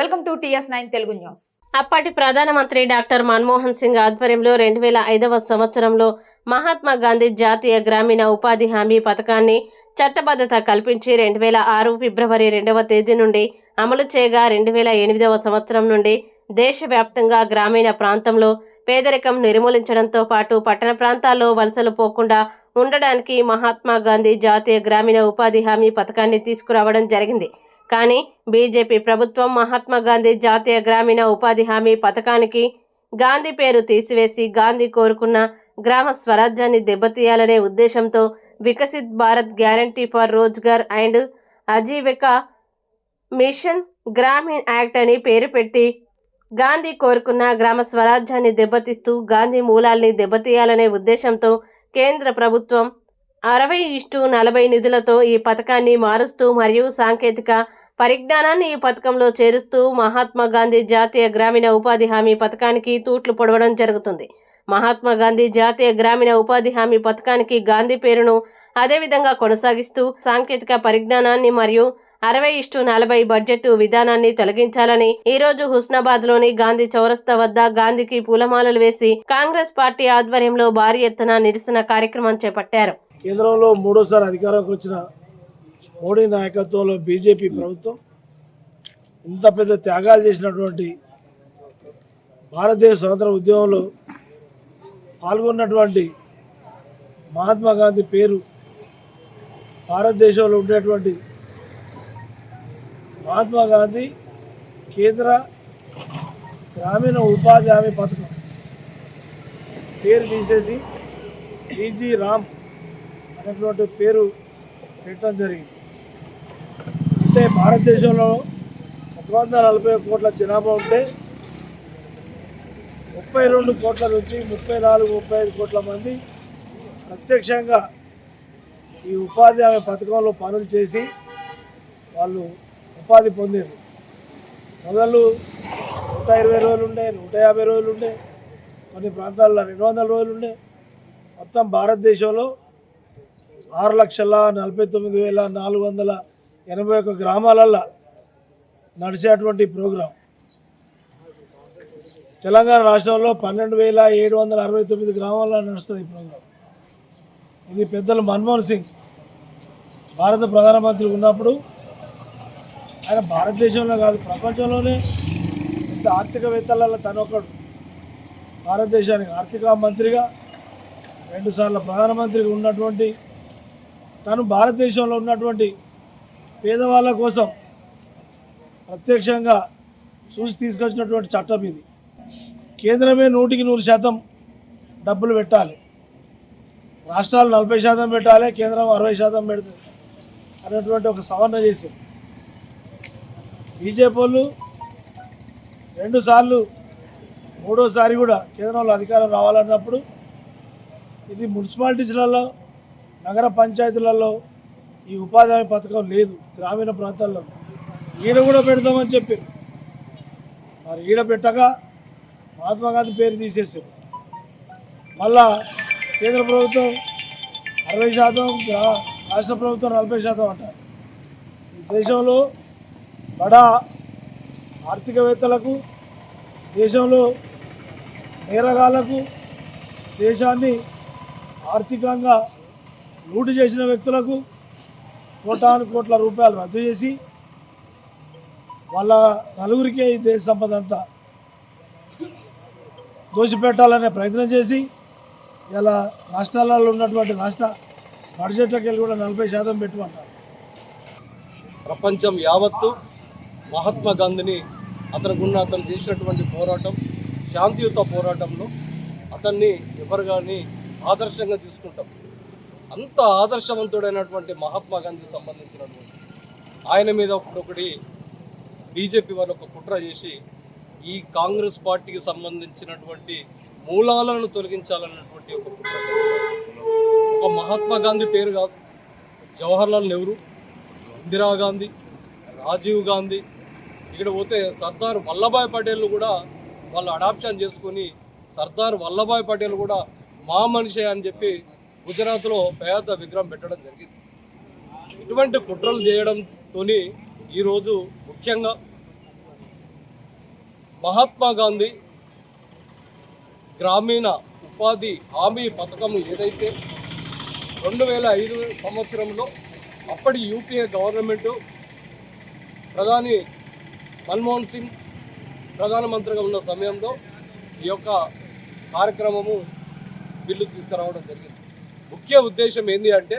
Welcome to TS9 Telugu news. అప్పటి ప్రధానమంత్రి doctor Manmohan Singh ఆధ్వర్యంలో 2005వ సంవత్సరంలో మహాత్మా గాంధీ జాతీయ గ్రామీణ ఉపాధి హామీ పథకాన్ని చట్టబద్ధత కల్పించి 2006 ఫిబ్రవరి 2వ తేదీ నుండి అమలు చేయగా 2008వ సంవత్సరం నుండి దేశవ్యాప్తంగా గ్రామీణ ప్రాంతంలో పేదరికం నిర్మూలించడంతో పాటు పట్టణ ప్రాంతాల్లో వలసలు పోకుండా ఉండడానికి మహాత్మా గాంధీ జాతీయ గ్రామీణ ఉపాధి హామీ పథకాన్ని తీసుకురావడం జరిగింది. కానీ బీజేపీ ప్రభుత్వం మహాత్మా గాంధీ జాతీయ గ్రామీణ ఉపాధి హామీ పథకానికి గాంధీ పేరు తీసివేసి గాంధీ కోరుకున్న గ్రామ స్వరాజ్యాన్ని దెబ్బతీయాలనే ఉద్దేశంతో Viksit Bharat guarantee for Rozgar and Ajeevika mission Gramin act అని పేరు పెట్టి గాంధీ కోరుకున్న గ్రామ స్వరాజ్యాన్ని దెబ్బతీస్తూ గాంధీ మూలాల్ని దెబ్బతీయాలనే ఉద్దేశంతో కేంద్ర ప్రభుత్వం 60:40 నిధులతో ఈ పథకాన్ని మారుస్తూ మరియు సాంకేతిక పరిజ్ఞానాన్ని ఈ పథకంలో చేరుస్తూ మహాత్మా గాంధీ జాతీయ గ్రామీణ ఉపాధి హామీ పథకానికి తూట్లు పొడవడం జరుగుతుంది. మహాత్మా గాంధీ జాతీయ గ్రామీణ ఉపాధి హామీ పథకానికి గాంధీ పేరును అదేవిధంగా కొనసాగిస్తూ సాంకేతిక పరిజ్ఞానాన్ని మరియు 60:40 బడ్జెట్ విధానాన్ని తొలగించాలని ఈరోజు హుస్నాబాద్లోని గాంధీ చౌరస్తా వద్ద గాంధీకి పూలమాలలు వేసి కాంగ్రెస్ పార్టీ ఆధ్వర్యంలో భారీ ఎత్తున నిరసన కార్యక్రమం చేపట్టారు. కేంద్రంలో మూడోసారి అధికారంకి వచ్చిన మోడీ నాయకత్వంలో బీజేపీ ప్రభుత్వం ఇంత పెద్ద త్యాగాలు చేసినటువంటి భారతదేశ స్వతంత్ర ఉద్యమంలో పాల్గొన్నటువంటి మహాత్మా గాంధీ పేరు భారతదేశంలో ఉండేటువంటి మహాత్మా గాంధీ కేంద్ర గ్రామీణ ఉపాధి హామీ పథకం పేరు తీసేసి ఈజీ రామ్ అనేటువంటి పేరు పెట్టడం జరిగింది. అంటే భారతదేశంలో 140 కోట్ల జనాభా ఉంటే 32 కోట్ల నుంచి 34-35 కోట్ల మంది ప్రత్యక్షంగా ఈ ఉపాధి హామీ పథకంలో పనులు చేసి వాళ్ళు ఉపాధి పొందారు. మొదలు 120 రోజులు ఉండే, 150 రోజులు ఉండే, కొన్ని ప్రాంతాల్లో 200 రోజులు ఉండే. మొత్తం భారతదేశంలో 6,49,481 గ్రామాలల్లో నడిచేటువంటి ప్రోగ్రాం. తెలంగాణ రాష్ట్రంలో 12,769 గ్రామాల్లో నడుస్తుంది ఈ ప్రోగ్రాం. ఇది పెద్దలు మన్మోహన్ సింగ్ భారత ప్రధానమంత్రి ఉన్నప్పుడు ఆయన భారతదేశంలో కాదు ప్రపంచంలోనే పెద్ద ఆర్థికవేత్తలలో తనొకడు. భారతదేశానికి ఆర్థిక మంత్రిగా 2 సార్లు ప్రధానమంత్రిగా ఉన్నటువంటి తను భారతదేశంలో ఉన్నటువంటి పేదవాళ్ళ కోసం ప్రత్యక్షంగా చూసి తీసుకొచ్చినటువంటి చట్టం ఇది. కేంద్రమే 100% డబ్బులు పెట్టాలి, రాష్ట్రాలు 40% పెట్టాలి, కేంద్రం 60% పెడుతుంది అనేటువంటి ఒక సవరణ చేసింది. బీజేపీ వాళ్ళు 2 సార్లు మూడోసారి కూడా కేంద్రంలో అధికారం రావాలన్నప్పుడు ఇది మున్సిపాలిటీస్లలో నగర పంచాయతీలలో ఈ ఉపాధి హామీ పథకం లేదు. గ్రామీణ ప్రాంతాల్లో ఈడ కూడా పెడతామని చెప్పారు. మరి ఈడ పెట్టగా మహాత్మా గాంధీ పేరు తీసేసారు. మళ్ళా కేంద్ర ప్రభుత్వం 60%, రాష్ట్ర ప్రభుత్వం 40% అంటారు. ఈ దేశంలో బడా ఆర్థికవేత్తలకు, దేశంలో నేరగాళ్లకు, దేశాన్ని ఆర్థికంగా లూటు చేసిన వ్యక్తులకు కోటాను కోట్ల రూపాయలు రద్దు చేసి వాళ్ళ నలుగురికే ఈ దేశ సంపద అంతా దోషిపెట్టాలనే ప్రయత్నం చేసి ఇలా రాష్ట్రాలలో ఉన్నటువంటి రాష్ట్ర బడ్జెట్లకు వెళ్ళి కూడా 40% పెట్టమంటారు. ప్రపంచం యావత్తు మహాత్మా గాంధీని అతను చేసినటువంటి పోరాటం, శాంతియుత పోరాటంలో అతన్ని ఎవరు కానీ ఆదర్శంగా తీసుకుంటాం. అంత ఆదర్శవంతుడైనటువంటి మహాత్మా గాంధీ సంబంధించినటువంటి ఆయన మీద ఒకటి బీజేపీ వాళ్ళు ఒక కుట్ర చేసి ఈ కాంగ్రెస్ పార్టీకి సంబంధించినటువంటి మూలాలను తొలగించాలన్నటువంటి ఒక కుట్ర. ఒక మహాత్మా గాంధీ పేరు కాదు, జవహర్లాల్ నెహ్రూ, ఇందిరాగాంధీ, రాజీవ్ గాంధీ, ఇక్కడ పోతే సర్దార్ వల్లభాయ్ పటేల్ కూడా వాళ్ళు అడాప్షన్ చేసుకొని సర్దార్ వల్లభాయ్ పటేల్ కూడా మా మనిషి అని చెప్పి గుజరాత్లో పేద విగ్రహం పెట్టడం జరిగింది. ఇటువంటి కుట్రలు చేయడంతో ఈరోజు ముఖ్యంగా మహాత్మా గాంధీ గ్రామీణ ఉపాధి హామీ పథకం ఏదైతే 2005 సంవత్సరంలో అప్పటి యూపీఏ గవర్నమెంటు ప్రధాని మన్మోహన్ సింగ్ ప్రధానమంత్రిగా ఉన్న సమయంలో ఈ యొక్క కార్యక్రమము బిల్లు తీసుకురావడం జరిగింది. ముఖ్య ఉద్దేశం ఏంటి అంటే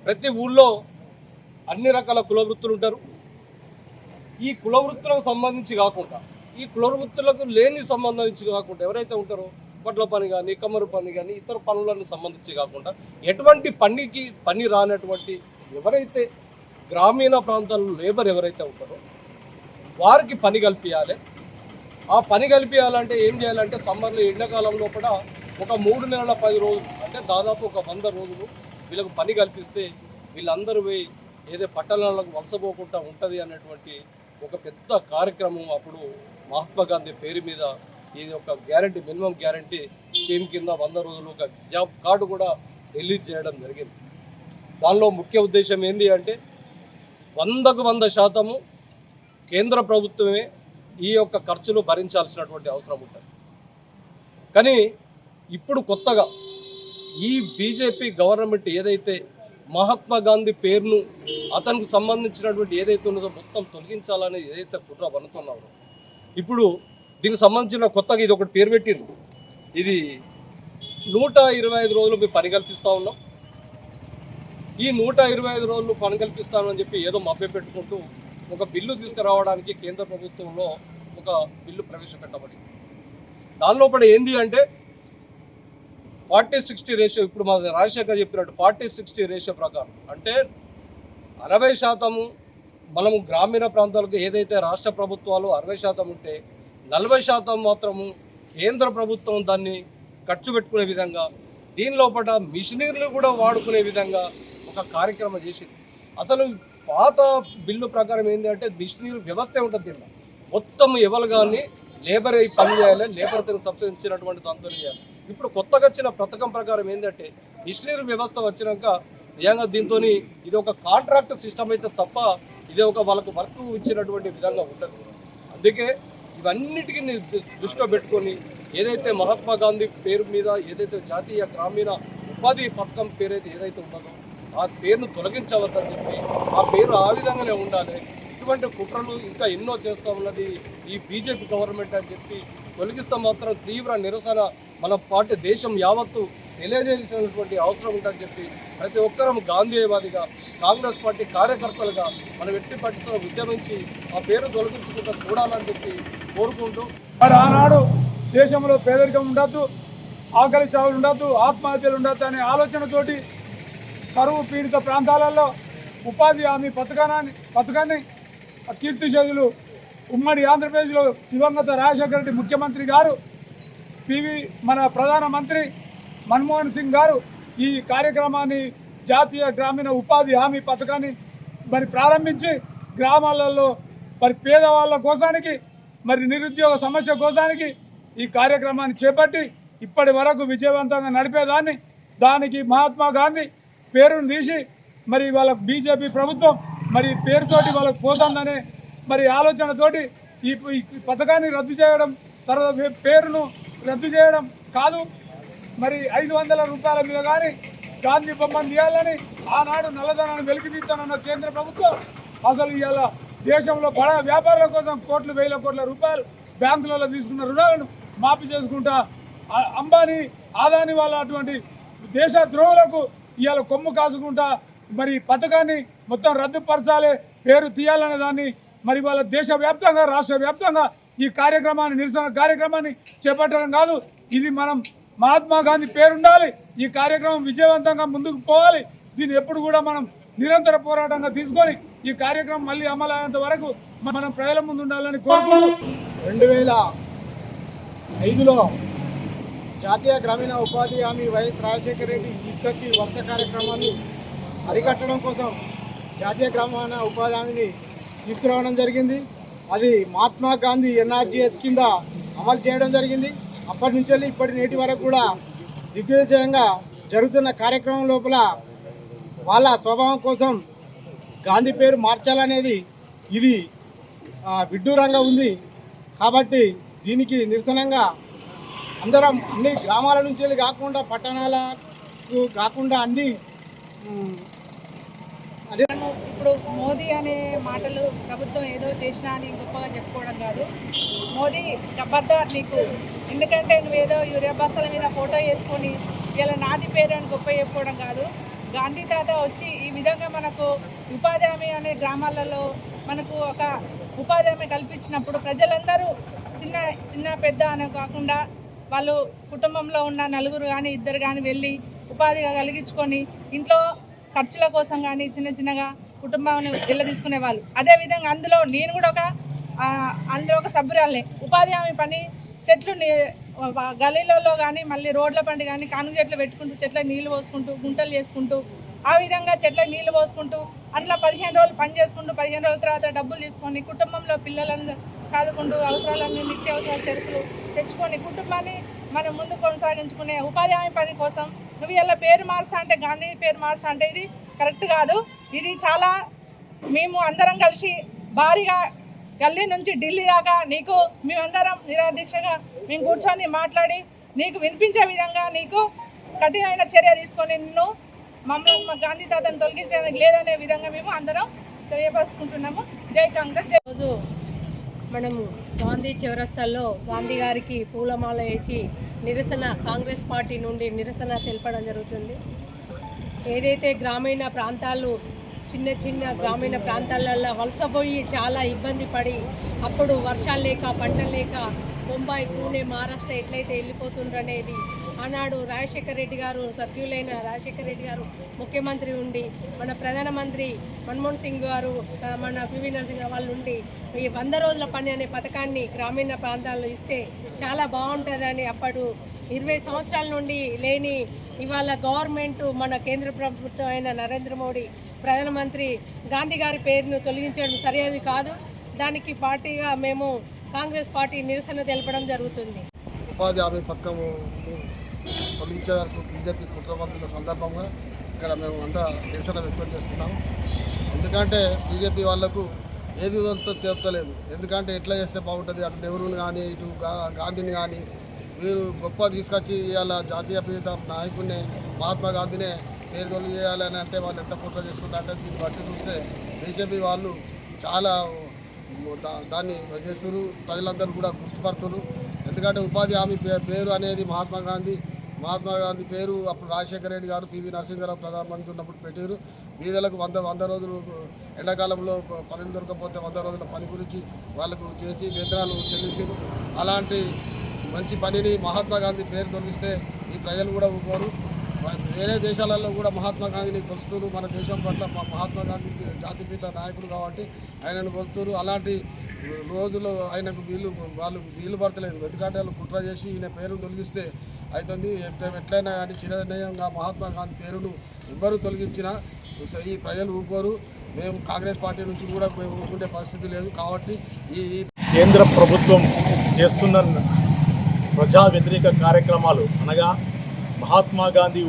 ప్రతి ఊళ్ళో అన్ని రకాల కుల వృత్తులు ఉంటారు. ఈ కుల వృత్తులకు సంబంధించి కాకుండా ఈ కుల వృత్తులకు లేని సంబంధించి కాకుండా ఎవరైతే ఉంటారో పట్ల పని కానీ కమ్మరు పని కానీ ఇతర పనులకు సంబంధించి కాకుండా ఎటువంటి పని రానటువంటి ఎవరైతే గ్రామీణ ప్రాంతాల్లో లేబర్ ఎవరైతే ఉంటారో వారికి పని కల్పించాలి. ఆ పని కల్పించాలంటే ఏం చేయాలంటే సమ్మర్లో ఎండాకాలంలో కూడా ఒక 3 నెలల 10 రోజులు అంటే దాదాపు ఒక 100 రోజులు వీళ్ళకు పని కల్పిస్తే వీళ్ళందరూ పోయి ఏదో పట్టణాలకు వలసపోకుండా ఉంటుంది అనేటువంటి ఒక పెద్ద కార్యక్రమం అప్పుడు మహాత్మా గాంధీ పేరు మీద ఇది ఒక గ్యారంటీ మినిమం గ్యారంటీ స్కీమ్ కింద 100 రోజులు ఒక జాబ్ కార్డు కూడా రిలీజ్ చేయడం జరిగింది. దానిలో ముఖ్య ఉద్దేశం ఏంటి అంటే 100కు 100% కేంద్ర ప్రభుత్వమే ఈ యొక్క ఖర్చులు భరించాల్సినటువంటి అవసరం ఉంటుంది. కానీ ఇప్పుడు కొత్తగా ఈ బీజేపీ గవర్నమెంట్ ఏదైతే మహాత్మా గాంధీ పేరును అతనికి సంబంధించినటువంటి ఏదైతే ఉన్నదో మొత్తం తొలగించాలని ఏదైతే కుట్ర పనుతున్నారో ఇప్పుడు దీనికి సంబంధించిన కొత్తగా ఇది ఒకటి పేరు పెట్టింది. ఇది 125 రోజులు మేము పని కల్పిస్తూ ఉన్నాం. ఈ 125 రోజులు పని కల్పిస్తామని చెప్పి ఏదో మభ్య పెట్టుకుంటూ ఒక బిల్లు తీసుకురావడానికి కేంద్ర ప్రభుత్వంలో ఒక బిల్లు ప్రవేశపెట్టబడింది. దానిలోపల ఏంది అంటే 40-60 రేషియో, ఇప్పుడు మా రాజశేఖర్ చెప్పినట్టు 40-60 రేషియో ప్రకారం అంటే 60% మనము గ్రామీణ ప్రాంతాలకు ఏదైతే రాష్ట్ర ప్రభుత్వాలు 60% ఉంటే 40% మాత్రము కేంద్ర ప్రభుత్వం దాన్ని ఖర్చు పెట్టుకునే విధంగా దీనిలోపల మిషనరీలు కూడా వాడుకునే విధంగా ఒక కార్యక్రమం చేసింది. అసలు పాత బిల్లు ప్రకారం ఏంటి అంటే మిషనరీ వ్యవస్థే ఉంటుంది. దీనిలో మొత్తం ఎవరు కానీ లేబర్ అయి పని చేయాలి, లేబర్తో సంబంధించినటువంటి దాంతో చేయాలి. ఇప్పుడు కొత్తగా వచ్చిన పథకం ప్రకారం ఏంటంటే మిషనరీ వ్యవస్థ వచ్చినాక నిజంగా దీంతో ఇది ఒక కాంట్రాక్ట్ సిస్టమ్ అయితే తప్ప ఇది ఒక వాళ్ళకు వర్క్ ఇచ్చినటువంటి విధంగా ఉంటుంది. అందుకే ఇవన్నిటికీ దృష్టిలో పెట్టుకొని ఏదైతే మహాత్మా గాంధీ పేరు మీద ఏదైతే జాతీయ గ్రామీణ ఉపాధి పథకం పేరైతే ఏదైతే ఉన్నదో ఆ పేరును తొలగించవద్దని చెప్పి ఆ పేరు ఆ విధంగానే ఉండాలి. ఇటువంటి కుట్రలు ఇంకా ఎన్నో చేస్తూ ఉన్నది ఈ బీజేపీ గవర్నమెంట్ అని చెప్పి తొలగిస్తే మాత్రం తీవ్ర నిరసన మన పార్టీ దేశం యావత్తు తెలియజేసినటువంటి అవసరం ఉందని చెప్పి ప్రతి ఒక్కరం గాంధీవాదిగా కాంగ్రెస్ పార్టీ కార్యకర్తలుగా మనం ఎట్టి పరిస్థితుల్లో ఉద్యమించి ఆ పేరు తొలగించుకుంటూ చూడాలని చెప్పి కోరుకుంటూ మరి ఆనాడు దేశంలో పేదరికం ఉండద్దు, ఆకలి చావులు ఉండద్దు, ఆత్మహత్యలు ఉండద్దు అనే ఆలోచనతోటి కరువు పీడిత ప్రాంతాలలో ఉపాధి హామీ పథకాన్ని కీర్తిశేషులు ఉమ్మడి ఆంధ్రప్రదేశ్లో దివంగత రాజశేఖర రెడ్డి ముఖ్యమంత్రి గారు మన ప్రధానమంత్రి మన్మోహన్ సింగ్ గారు ఈ కార్యక్రమాన్ని జాతీయ గ్రామీణ ఉపాధి హామీ పథకాన్ని మరి ప్రారంభించి గ్రామాలలో మరి పేదవాళ్ళ కోసానికి మరి నిరుద్యోగ సమస్య కోసానికి ఈ కార్యక్రమాన్ని చేపట్టి ఇప్పటి వరకు విజయవంతంగా నడిపేదాన్ని దానికి మహాత్మా గాంధీ పేరును తీసి మరి వాళ్ళ బీజేపీ ప్రభుత్వం మరి పేరుతోటి వాళ్ళకు పోతుందనే మరి ఆలోచనతోటి ఈ పథకాన్ని రద్దు చేయడం, తర్వాత పేరును రద్దు చేయడం కాదు మరి 500 రూపాయల మీద కానీ గాంధీ బొమ్మను తీయాలని ఆనాడు నల్లధనాన్ని వెలికితీస్తానన్న కేంద్ర ప్రభుత్వం అసలు ఇవాళ దేశంలో బడా వ్యాపారుల కోసం కోట్లు వేల కోట్ల రూపాయలు బ్యాంకులలో తీసుకున్న రుణాలను మాఫీ చేసుకుంటా అంబానీ ఆదాని వాళ్ళ అటువంటి దేశ ద్రోహులకు ఇవాళ కొమ్ము కాసుకుంటా మరి పథకాన్ని మొత్తం రద్దుపరచాలి, పేరు తీయాలనే దాన్ని మరి వాళ్ళ దేశవ్యాప్తంగా రాష్ట్ర వ్యాప్తంగా ఈ కార్యక్రమాన్ని నిరసన కార్యక్రమాన్ని చేపట్టడం కాదు. ఇది మనం మహాత్మా గాంధీ పేరుండాలి, ఈ కార్యక్రమం విజయవంతంగా ముందుకు పోవాలి. దీన్ని ఎప్పుడు కూడా మనం నిరంతర పోరాటంగా తీసుకొని ఈ కార్యక్రమం మళ్ళీ అమలు అయ్యేంత వరకు మనం ప్రజల ముందు ఉండాలని కోరుకుంటూ 2005లో జాతీయ గ్రామీణ ఉపాధి హామీ వైఎస్ రాజశేఖర రెడ్డి తీసుకొచ్చి వరుస కార్యక్రమాలు అరికట్టడం కోసం జాతీయ గ్రామీణ ఉపాధి హామీని తీసుకురావడం జరిగింది. అది మహాత్మా గాంధీ ఎన్ఆర్జీఎస్ కింద అమలు చేయడం జరిగింది. అప్పటి నుంచి ఇప్పటి నేటి వరకు కూడా దిగ్విజయంగా జరుగుతున్న కార్యక్రమం లోపల వాళ్ళ స్వభావం కోసం గాంధీ పేరు మార్చాలనేది ఇది విడ్డూరంగా ఉంది. కాబట్టి దీనికి నిరసనంగా అందరం అన్ని గ్రామాల నుంచి వెళ్ళి కాకుండా పట్టణాలకు కాకుండా అన్ని ఇప్పుడు మోదీ అనే మాటలు ప్రభుత్వం ఏదో చేసినా అని గొప్పగా చెప్పుకోవడం కాదు. మోదీ ఖబర్దార్ నీకు, ఎందుకంటే నువ్వేదో యూరియా బస్సుల మీద ఫోటో వేసుకొని ఇలా నాది పేరు అని గొప్ప చెప్పుకోవడం కాదు. గాంధీ తాత వచ్చి ఈ విధంగా మనకు ఉపాధి హామీ అనే గ్రామాలలో మనకు ఒక ఉపాధి హామీ కల్పించినప్పుడు ప్రజలందరూ చిన్న చిన్న పెద్ద అని కాకుండా వాళ్ళు కుటుంబంలో ఉన్న నలుగురు కానీ ఇద్దరు కానీ వెళ్ళి ఉపాధిగా కలిగించుకొని ఇంట్లో ఖర్చుల కోసం కానీ చిన్న చిన్నగా కుటుంబాన్ని తీసుకునేవాళ్ళు. అదేవిధంగా అందులో నేను కూడా అందులో ఒక సభ్యురాలే. ఉపాధి హామీ పని చెట్లు గలీలలో కానీ మళ్ళీ రోడ్ల పండి కానీ కానుగ చెట్లు పెట్టుకుంటూ చెట్లకు నీళ్లు పోసుకుంటూ గుంటలు చేసుకుంటూ ఆ విధంగా చెట్లకు నీళ్లు పోసుకుంటూ అందులో 15 రోజులు పని చేసుకుంటూ 15 రోజుల తర్వాత డబ్బులు తీసుకొని కుటుంబంలో పిల్లలను చదువుకుంటూ అవసరాలన్నీ నిత్యావసరాల చెరుకులు తెచ్చుకొని కుటుంబాన్ని మనం ముందు కొనసాగించుకునే ఉపాధి హామీ పని కోసం నువ్వు ఇలా పేరు మారుస్తా అంటే గాంధీ పేరు మారుస్తా అంటే ఇది కరెక్ట్ కాదు. ఇది చాలా మేము అందరం కలిసి భారీగా గల్లీ నుంచి ఢిల్లీ దాకా నీకు మేమందరం నిరాదీక్షగా మేము కూర్చొని మాట్లాడి నీకు వినిపించే విధంగా నీకు కఠినమైన చర్య తీసుకొని నిన్ను మమ్మల్ని మా గాంధీ తాతను తొలగించడానికి లేదనే విధంగా మేము అందరం తెలియపరుచుకుంటున్నాము. జై కాంగ్రెస్. రోజు మనము గాంధీ చౌరస్తాల్లో గాంధీ గారికి పూలమాల వేసి నిరసన కాంగ్రెస్ పార్టీ నుండి నిరసన తెలపడం జరుగుతుంది. ఏదైతే గ్రామీణ ప్రాంతాలు చిన్న చిన్న గ్రామీణ ప్రాంతాలలో వలసపోయి చాలా ఇబ్బంది పడి అప్పుడు వర్షాలు లేక పంటలు లేక ముంబై పూణే మహారాష్ట్ర ఎట్లయితే వెళ్ళిపోతుండ్రనేది ఆనాడు రాజశేఖర రెడ్డి గారు సభ్యులైన రాజశేఖర రెడ్డి గారు ముఖ్యమంత్రి ఉండి మన ప్రధానమంత్రి మన్మోహన్ సింగ్ గారు మన పివి నరసింహ వాళ్ళు ఉండి ఈ 100 రోజుల పని అనే పథకాన్ని గ్రామీణ ప్రాంతాల్లో ఇస్తే చాలా బాగుంటుందని అప్పుడు 20 సంవత్సరాల నుండి లేని ఇవాళ గవర్నమెంట్ మన కేంద్ర ప్రభుత్వం అయిన నరేంద్ర మోడీ ప్రధానమంత్రి గాంధీ గారి పేరును తొలగించడం సరైనది కాదు. దానికి పార్టీగా మేము కాంగ్రెస్ పార్టీ నిరసన తెలపడం జరుగుతుంది. ఉపాధి హామీ పథకం తొలగించేందుకు బీజేపీ కుట్రవంతుల సందర్భంగా ఇక్కడ మేము అంతా నిరసన వ్యక్తం చేస్తున్నాము. ఎందుకంటే బీజేపీ వాళ్లకు ఏది తెలుపుతలేదు. ఎందుకంటే ఎట్లా చేస్తే బాగుంటుంది, అటు నెహ్రూని కానీ ఇటు గాంధీని కానీ వీరు గొప్ప తీసుకొచ్చి ఇవాళ జాతీయ పిత నాయకుడిని మహాత్మా గాంధీనే పేరు తొలి చేయాలని అంటే వాళ్ళు ఎంత కుట్ర చేస్తుందంటే దీన్ని బట్టి చూస్తే బీజేపీ వాళ్ళు చాలా దాన్ని చేస్తున్నారు. ప్రజలందరూ కూడా గుర్తుపడుతున్నారు. ఎందుకంటే ఉపాధి హామీ పేరు అనేది మహాత్మా గాంధీ పేరు అప్పుడు రాజశేఖర రెడ్డి గారు పివి నరసింహారావు ప్రధానమంత్రి ఉన్నప్పుడు పెట్టారు. వీధులకు 100 రోజులు ఎండాకాలంలో పని దొరకకపోతే 100 రోజుల పని గురించి వాళ్ళకు చేసి వేతనాలు చెల్లించారు. అలాంటి మంచి పనిని మహాత్మా గాంధీ పేరు తొలగిస్తే ఈ ప్రజలు కూడా ఊరుకోరు. వేరే దేశాలలో కూడా మహాత్మా గాంధీని కొలుస్తున్నారు. మన దేశం పట్ల మహాత్మా గాంధీ జాతిపిత నాయకుడు కాబట్టి ఆయనను కొలుస్తున్నారు. అలాంటి రోజులు ఆయనకు వాళ్ళు వీలు పడతలేదు. ఎందుకంటే వాళ్ళు కుట్ర చేసి ఈయన పేరు తొలగిస్తే అవుతుంది. ఎట్లయినా కానీ చిరనిర్ణయంగా మహాత్మా గాంధీ పేరును ఎవ్వరూ తొలగించినా ఈ ప్రజలు ఊరుకోరు. మేము కాంగ్రెస్ పార్టీ నుంచి కూడా మేము ఊరుకునే పరిస్థితి లేదు. కాబట్టి ఈ కేంద్ర ప్రభుత్వం చేస్తున్న ప్రజా వ్యతిరేక కార్యక్రమాలు అనగా మహాత్మా గాంధీ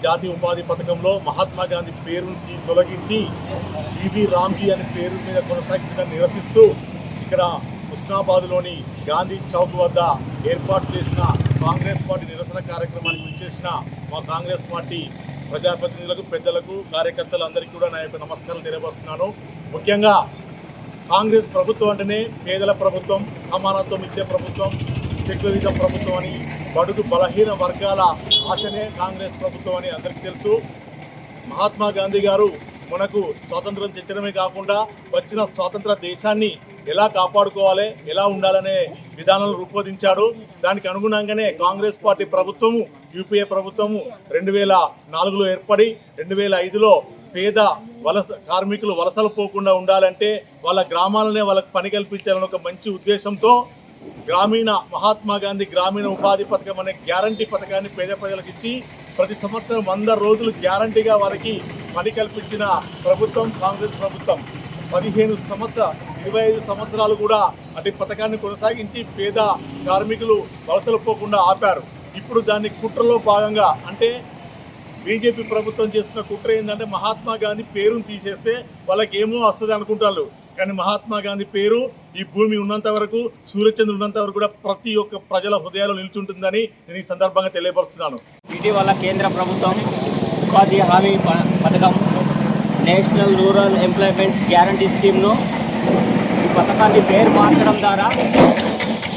జాతీయ ఉపాధి పథకంలో మహాత్మా గాంధీ పేరుని తొలగించి వివి రామ్జీ అనే పేరు మీద కొనసాగించడం నిరసిస్తూ ఇక్కడ హుస్నాబాద్లోని గాంధీ చౌక్ వద్ద ఏర్పాటు చేసిన కాంగ్రెస్ పార్టీ నిరసన కార్యక్రమానికి విచ్చేసిన మా కాంగ్రెస్ పార్టీ ప్రజాప్రతినిధులకు, పెద్దలకు, కార్యకర్తలందరికీ కూడా నా యొక్క నమస్కారాలు తెలియపరుస్తున్నాను. ముఖ్యంగా కాంగ్రెస్ ప్రభుత్వం అంటేనే పేదల ప్రభుత్వం, సమానత్వం ఇచ్చే ప్రభుత్వం, సెక్యులరిజం ప్రభుత్వం అని, బడుగు బలహీన వర్గాల ఆశనే కాంగ్రెస్ ప్రభుత్వం అని అందరికీ తెలుసు. మహాత్మా గాంధీ గారు మనకు స్వాతంత్రం తెచ్చడమే కాకుండా వచ్చిన స్వాతంత్ర దేశాన్ని ఎలా కాపాడుకోవాలి, ఎలా ఉండాలనే విధానాలు రూపొందించాడు. దానికి అనుగుణంగానే కాంగ్రెస్ పార్టీ ప్రభుత్వము, యూపీఏ ప్రభుత్వము 2004లో ఏర్పడి 2005లో పేద కార్మికులు వలసలు పోకుండా ఉండాలంటే వాళ్ళ గ్రామాలనే వాళ్ళకి పని కల్పించాలని ఒక మంచి ఉద్దేశంతో మహాత్మా గాంధీ గ్రామీణ ఉపాధి పథకం అనే గ్యారంటీ పథకాన్ని పేద ప్రజలకు ఇచ్చి ప్రతి సంవత్సరం 100 రోజులు గ్యారంటీగా వారికి పని కల్పించిన ప్రభుత్వం కాంగ్రెస్ ప్రభుత్వం. 25 సంవత్సరాలు కూడా అటు పథకాన్ని కొనసాగించి పేద కార్మికులు వలసలు పోకుండా ఆపారు. ఇప్పుడు దాన్ని కుట్రలో భాగంగా అంటే బీజేపీ ప్రభుత్వం చేస్తున్న కుట్ర ఏంటంటే మహాత్మా గాంధీ పేరును తీసేస్తే వాళ్ళకి ఏమో వస్తుంది అనుకుంటారు. కానీ మహాత్మా గాంధీ పేరు ఈ భూమి ఉన్నంత వరకు, సూర్యచంద్రుడు ఉన్నంత వరకు కూడా ప్రతి ఒక్క ప్రజల హృదయాల్లో నిలుచుంటుందని నేను ఈ సందర్భంగా తెలియపరుస్తున్నాను. ఇటీవల కేంద్ర ప్రభుత్వం ఉపాధి హామీ పథకం, నేషనల్ రూరల్ ఎంప్లాయ్మెంట్ గ్యారంటీ స్కీమ్ను ఈ పథకాన్ని పేరు మార్చడం ద్వారా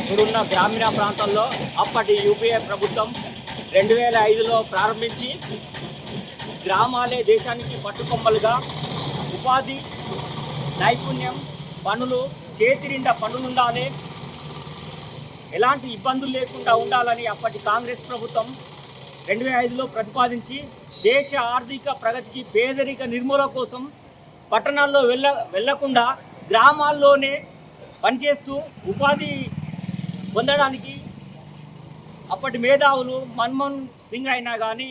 ఇప్పుడున్న గ్రామీణ ప్రాంతాల్లో అప్పటి యూపీఏ ప్రభుత్వం 2005లో ప్రారంభించి గ్రామాలే దేశానికి పట్టుకొమ్మలుగా ఉపాధి, నైపుణ్యం, పనులు, చేతి నిండా పనులుండాలి, ఎలాంటి ఇబ్బందులు లేకుండా ఉండాలని అప్పటి కాంగ్రెస్ ప్రభుత్వం 2005లో ప్రతిపాదించి దేశ ఆర్థిక ప్రగతికి, పేదరిక నిర్మూలన కోసం పట్టణాల్లో వెళ్ళకుండా గ్రామాల్లోనే పనిచేస్తూ ఉపాధి పొందడానికి అప్పటి మేధావులు మన్మోహన్ సింగ్ అయినా కానీ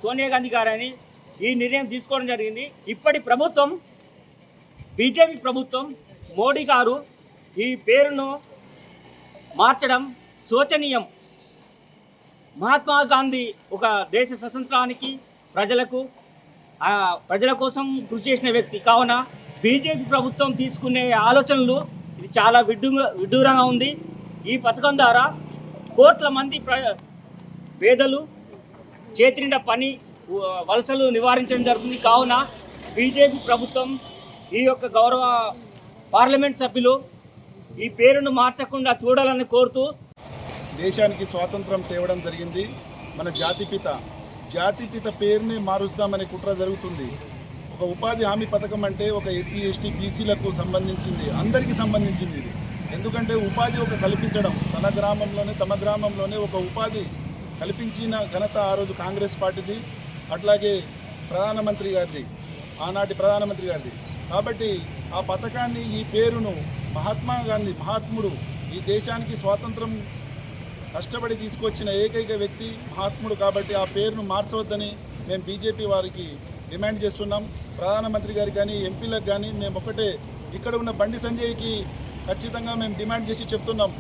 సోనియా గాంధీ గారని ఈ నిర్ణయం తీసుకోవడం జరిగింది. ఇప్పటి ప్రభుత్వం, బీజేపీ ప్రభుత్వం, మోడీ గారు ఈ పేరును మార్చడం శోచనీయం. మహాత్మా గాంధీ ఒక దేశ స్వతంత్రానికి, ప్రజల కోసం కృషి చేసిన వ్యక్తి కావున బీజేపీ ప్రభుత్వం తీసుకునే ఆలోచనలు ఇది చాలా విడ్డూరంగా ఉంది. ఈ పథకం ద్వారా కోట్ల మంది పేదలు చేతి నిండా పని, వలసలు నివారించడం జరుగుతుంది. కావున బీజేపీ ప్రభుత్వం, ఈ యొక్క గౌరవ పార్లమెంట్ సభ్యులు ఈ పేరును మార్చకుండా చూడాలని కోరుతూ, దేశానికి స్వాతంత్రం తేవడం జరిగింది. మన జాతిపిత పేరునే మారుస్తామనే కుట్ర జరుగుతుంది. ఒక ఉపాధి హామీ పథకం అంటే ఒక ఎస్సీ, ఎస్టీ, బీసీలకు సంబంధించింది, అందరికీ సంబంధించింది ఇది. ఎందుకంటే ఉపాధి కల్పించడం, తమ గ్రామంలోనే ఒక ఉపాధి కల్పించిన ఘనత ఆ రోజు కాంగ్రెస్ పార్టీది, అట్లాగే ప్రధానమంత్రి గారిది, ఆనాటి ప్రధానమంత్రి గారిది. కాబట్టి ఆ పథకాన్ని, ఈ పేరును మహాత్మా గాంధీ, మహాత్ముడు, ఈ దేశానికి స్వాతంత్రం కష్టపడి తీసుకొచ్చిన ఏకైక వ్యక్తి మహాత్ముడు. కాబట్టి ఆ పేరును మార్చవద్దని మేము బీజేపీ వారికి డిమాండ్ చేస్తున్నాం. ప్రధానమంత్రి గారికి కానీ, ఎంపీలకు కానీ మేము ఒకటే, ఇక్కడ ఉన్న బండి సంజయ్కి ఖచ్చితంగా మేము డిమాండ్ చేసి చెప్తున్నాం,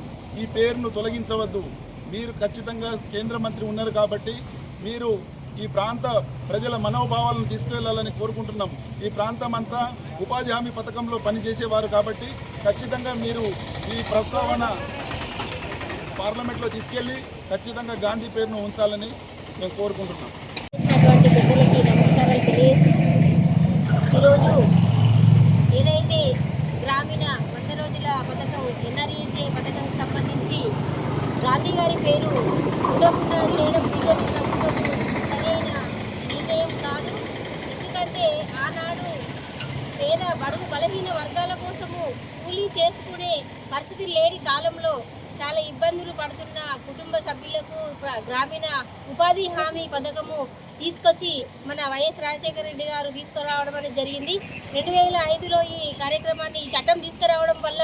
ఈ పేరును తొలగించవద్దు. మీరు ఖచ్చితంగా కేంద్ర మంత్రి ఉన్నారు కాబట్టి మీరు ఈ ప్రాంత ప్రజల మనోభావాలను తీసుకెళ్లాలని కోరుకుంటున్నాం. ఈ ప్రాంతం అంతా ఉపాధి హామీ పథకంలో పనిచేసేవారు కాబట్టి ఖచ్చితంగా మీరు ఈ ప్రస్తావన పార్లమెంట్లో తీసుకెళ్లి ఖచ్చితంగా గాంధీ పేరును ఉంచాలని మేము కోరుకుంటున్నాం. నమస్కారాలు తెలియజేసి, ఈరోజు ఏదైతే గ్రామీణ 100 రోజుల పథకం, ఎన్ఆర్ఈజే పథకంకి సంబంధించి గాంధీ గారి పేరు ఉండకుండా చేయడం బీజేపీ ప్రభుత్వం సరైన నిర్ణయం కాదు. ఎందుకంటే ఆనాడు పేద, బడుగు, బలహీన వర్గాల కోసము కూలీ చేసుకునే పరిస్థితి లేని కాలంలో చాలా ఇబ్బందులు పడుతున్న కుటుంబ సభ్యులకు గ్రామీణ ఉపాధి హామీ పథకము తీసుకొచ్చి మన వైఎస్ రాజశేఖర రెడ్డి గారు తీసుకురావడం అనేది జరిగింది. 2005లో ఈ కార్యక్రమాన్ని, ఈ చట్టం తీసుకురావడం వల్ల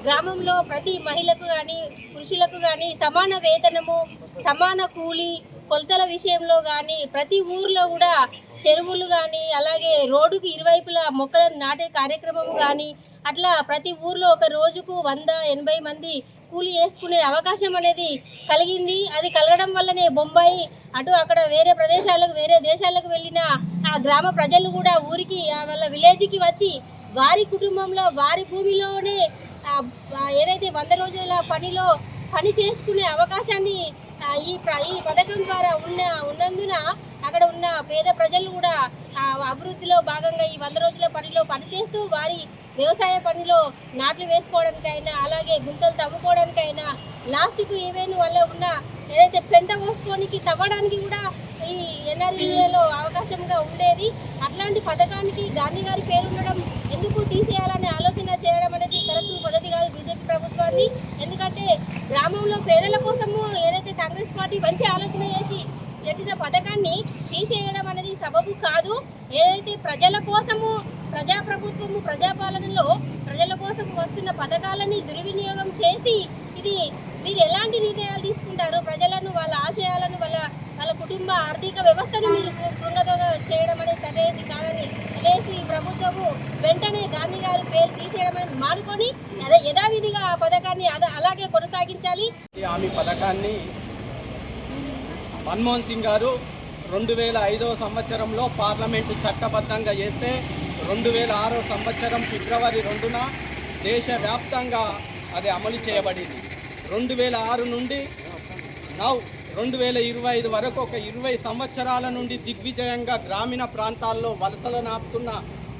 గ్రామంలో ప్రతి మహిళకు కానీ, పురుషులకు కానీ సమాన వేతనము, సమాన కూలీ, కొలతల విషయంలో కానీ ప్రతి ఊర్లో కూడా చెరువులు కానీ, అలాగే రోడ్డుకు ఇరువైపులా మొక్కలను నాటే కార్యక్రమం కానీ, అట్లా ప్రతి ఊర్లో ఒక రోజుకు 180 మంది కూలి వేసుకునే అవకాశం అనేది కలిగింది. అది కలగడం వల్లనే బొంబాయి, అటు అక్కడ వేరే ప్రదేశాలకు, వేరే దేశాలకు వెళ్ళిన ఆ గ్రామ ప్రజలు కూడా ఊరికి, వాళ్ళ విలేజ్కి వచ్చి వారి కుటుంబంలో, వారి భూమిలోనే ఏదైతే 100 రోజుల పని చేసుకునే అవకాశాన్ని ఈ పథకం ద్వారా ఉన్నందున అక్కడ ఉన్న పేద ప్రజలు కూడా అభివృద్ధిలో భాగంగా ఈ 100 రోజుల పనిలో పనిచేస్తూ వారి వ్యవసాయ పనిలో నాట్లు వేసుకోవడానికైనా, అలాగే గుంతలు తవ్వుకోవడానికైనా, లాస్ట్కు ఈవెన్ వల్ల ఉన్న ఏదైతే పెంట పోసుకోనికి తవ్వడానికి కూడా ఈ ఎన్ఆర్ఈఏలో అవకాశంగా ఉండేది. అట్లాంటి పథకానికి గాంధీ గారి పేరు ఉండడం ఎందుకు తీసేయాలనే ఆలోచన చేయడం అనేది కరెక్ట్ పద్ధతి కాదు బీజేపీ ప్రభుత్వాన్ని. ఎందుకంటే గ్రామంలో పేదల కోసము ఏదైతే కాంగ్రెస్ పార్టీ మంచి ఆలోచన చేసి పెట్టిన పథకాన్ని తీసేయడం అనేది సబబు కాదు. ఏదైతే ప్రజల కోసము, ప్రజాప్రభుత్వము, ప్రజాపాలనలో ప్రజల కోసం వస్తున్న పథకాలని దుర్వినియోగం చేసి ఇది మీరు ఎలాంటి నిర్ణయాలు తీసుకుంటారు? ప్రజలను, వాళ్ళ ఆశయాలను, వాళ్ళ కుటుంబ ఆర్థిక వ్యవస్థను మీరు కృంగదోగ చేయడం అనేది సరైనది కాదని తెలిసి ప్రభుత్వము వెంటనే గాంధీ గారి పేరు తీసేయడం అనేది మానుకొని యథావిధిగా ఆ పథకాన్ని అలాగే కొనసాగించాలి. ఆమె పథకాన్ని మన్మోహన్ సింగ్ గారు 2005 సంవత్సరంలో పార్లమెంటు చట్టబద్ధంగా చేస్తే 2006 సంవత్సరం ఫిబ్రవరి 2న దేశవ్యాప్తంగా అది అమలు చేయబడింది. 2006 నుండి 2025 వరకు ఒక 20 సంవత్సరాల నుండి దిగ్విజయంగా గ్రామీణ ప్రాంతాల్లో వలసలను ఆపుతున్న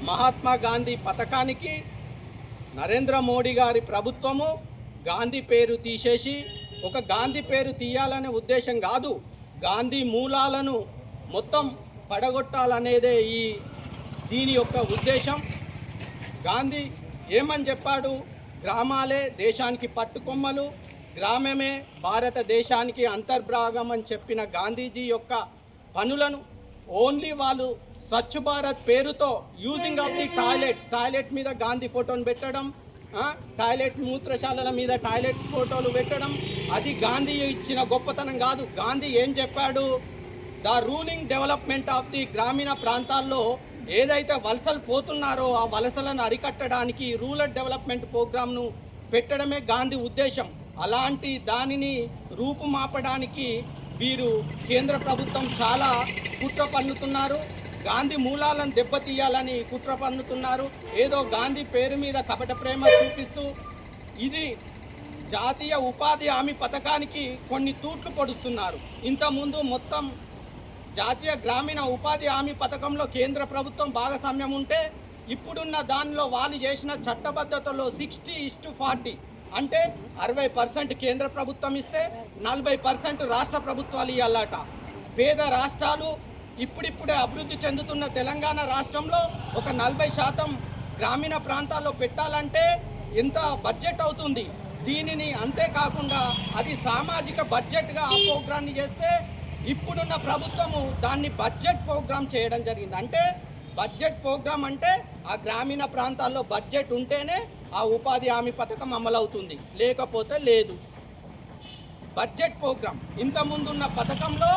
మహాత్మా గాంధీ పథకానికి నరేంద్ర మోడీ గారి ప్రభుత్వము గాంధీ పేరు తీసేసి, ఒక గాంధీ పేరు తీయాలనే ఉద్దేశం కాదు, గాంధీ మూలాలను మొత్తం పడగొట్టాలనేదే దీని యొక్క ఉద్దేశం. గాంధీ ఏమని చెప్పాడు? గ్రామాలే దేశానికి పట్టుకొమ్మలు, గ్రామమే భారతదేశానికి అంతర్భాగం అని చెప్పిన గాంధీజీ యొక్క పనులను ఓన్లీ వాళ్ళు స్వచ్ఛ భారత్ పేరుతో యూజింగ్ ఆఫ్ ది టాయిలెట్స్ మీద గాంధీ ఫోటోను పెట్టడం, టాయిలెట్ మూత్రశాలల మీద టాయిలెట్ ఫోటోలు పెట్టడం, అది గాంధీ ఇచ్చిన గొప్పతనం కాదు. గాంధీ ఏం చెప్పాడు? The ruling development of the గ్రామీణ ప్రాంతాల్లో ఏదైతే వలసలు పోతున్నారో ఆ వలసలను అరికట్టడానికి రూరల్ డెవలప్మెంట్ ప్రోగ్రామ్ను పెట్టడమే గాంధీ ఉద్దేశం. అలాంటి దానిని రూపుమాపడానికి వీరు కేంద్ర ప్రభుత్వం చాలా కుట్ర పన్నుతున్నారు. గాంధీ మూలాలను దెబ్బతీయాలని కుట్ర పన్నుతున్నారు. ఏదో గాంధీ పేరు మీద కపట ప్రేమ చూపిస్తూ ఇది జాతీయ ఉపాధి హామీ పథకానికి కొన్ని తూట్లు పొడుస్తున్నారు. ఇంతకుముందు మొత్తం జాతీయ గ్రామీణ ఉపాధి హామీ పథకంలో కేంద్ర ప్రభుత్వం భాగస్వామ్యం ఉంటే, ఇప్పుడున్న దానిలో వాళ్ళు చేసిన చట్టబద్ధతలో 60:40 అంటే 60% కేంద్ర ప్రభుత్వం ఇస్తే 40% రాష్ట్ర ప్రభుత్వాలు ఇవ్వాలట. పేద రాష్ట్రాలు ఇప్పుడిప్పుడే అభివృద్ధి చెందుతున్న తెలంగాణ రాష్ట్రంలో ఒక 40% గ్రామీణ ప్రాంతాల్లో పెట్టాలంటే ఎంత బడ్జెట్ అవుతుంది? దీనిని అంతేకాకుండా అది సామాజిక బడ్జెట్గా ఆ ప్రోగ్రాన్ని చేస్తే, ఇప్పుడున్న ప్రభుత్వము దాన్ని బడ్జెట్ ప్రోగ్రామ్ చేయడం జరిగింది. అంటే బడ్జెట్ ప్రోగ్రామ్ అంటే ఆ గ్రామీణ ప్రాంతాల్లో బడ్జెట్ ఉంటేనే ఆ ఉపాధి హామీ పథకం అమలవుతుంది, లేకపోతే లేదు. బడ్జెట్ ప్రోగ్రామ్ ఇంతకుముందున్న పథకంలో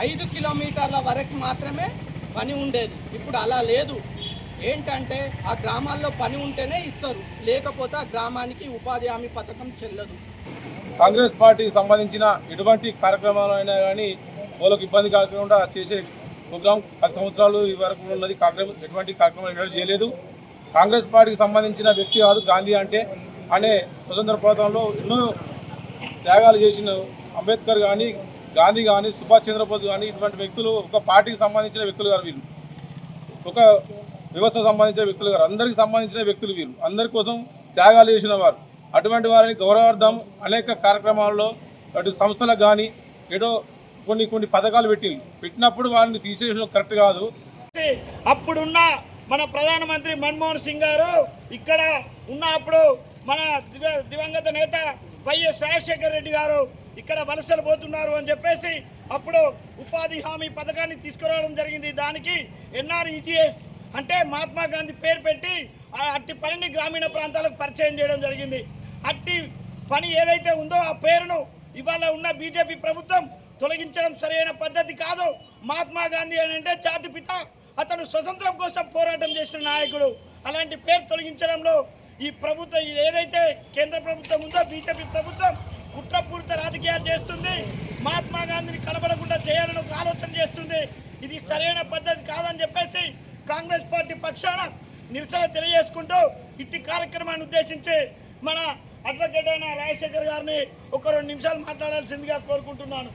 5 కిలోమీటర్ల వరకు మాత్రమే పని ఉండేది, ఇప్పుడు అలా లేదు. ఏంటంటే ఆ గ్రామాల్లో పని ఉంటేనే ఇస్తారు, లేకపోతే ఆ గ్రామానికి ఉపాధి హామీ పథకం చెల్లదు. కాంగ్రెస్ పార్టీకి సంబంధించిన ఎటువంటి కార్యక్రమాలైనా కానీ వాళ్ళకి ఇబ్బంది కాకుండా చేసే ప్రోగ్రాం 10 సంవత్సరాలు ఈ వరకు ఉన్నది. కాంగ్రెస్ ఎటువంటి కార్యక్రమాలు చేయలేదు. కాంగ్రెస్ పార్టీకి సంబంధించిన వ్యక్తి కాదు గాంధీ అనే స్వతంత్ర పోరాటంలో ఎన్నో త్యాగాలు చేసిన అంబేద్కర్ కానీ, గాంధీ కానీ, సుభాష్ చంద్రబోస్ కానీ ఇటువంటి వ్యక్తులు ఒక పార్టీకి సంబంధించిన వ్యక్తులు గారు వీళ్ళు, ఒక వ్యవస్థ సంబంధించిన వ్యక్తులు గారు, అందరికి సంబంధించిన వ్యక్తులు వీళ్ళు, అందరి కోసం త్యాగాలు చేసిన వారు. అటువంటి వారిని గౌరవార్థం అనేక కార్యక్రమాల్లో అటు సంస్థలకు కానీ ఏదో కొన్ని పథకాలు పెట్టినప్పుడు వారిని తీసేయడం కరెక్ట్ కాదు. అప్పుడున్న మన ప్రధానమంత్రి మన్మోహన్ సింగ్ గారు ఇక్కడ ఉన్నప్పుడు మన దివంగత నేత వైఎస్ రాజశేఖర రెడ్డి గారు ఇక్కడ వలసలు పోతున్నారు అని చెప్పేసి అప్పుడు ఉపాధి హామీ పథకాన్ని తీసుకురావడం జరిగింది. దానికి NREGS అంటే మహాత్మా గాంధీ పేరు పెట్టి అట్టి పనిని గ్రామీణ ప్రాంతాలకు పరిచయం చేయడం జరిగింది. అట్టి పని ఏదైతే ఉందో ఆ పేరును ఇవాళ ఉన్న బీజేపీ ప్రభుత్వం తొలగించడం సరైన పద్ధతి కాదు. మహాత్మా గాంధీ అని అంటే జాతిపిత, అతను స్వతంత్రం కోసం పోరాటం చేసిన నాయకుడు. అలాంటి పేరు తొలగించడంలో ఈ ప్రభుత్వం ఏదైతే కేంద్ర ప్రభుత్వం ఉందో బీజేపీ ప్రభుత్వం కుట్రపూరిత రాజకీయాలు చేస్తుంది. మహాత్మా గాంధీని కనబడకుండా చేయాలని ఒక ఆలోచన చేస్తుంది. ఇది సరైన పద్ధతి కాదని చెప్పేసి కాంగ్రెస్ పార్టీ పక్షాన నిరసన తెలియజేసుకుంటూ ఇట్టి కార్యక్రమాన్ని ఉద్దేశించి మన అడ్వకేట్ అయిన రాజశేఖర్ గారిని ఒక 2 నిమిషాలు మాట్లాడాల్సిందిగా కోరుకుంటున్నాను.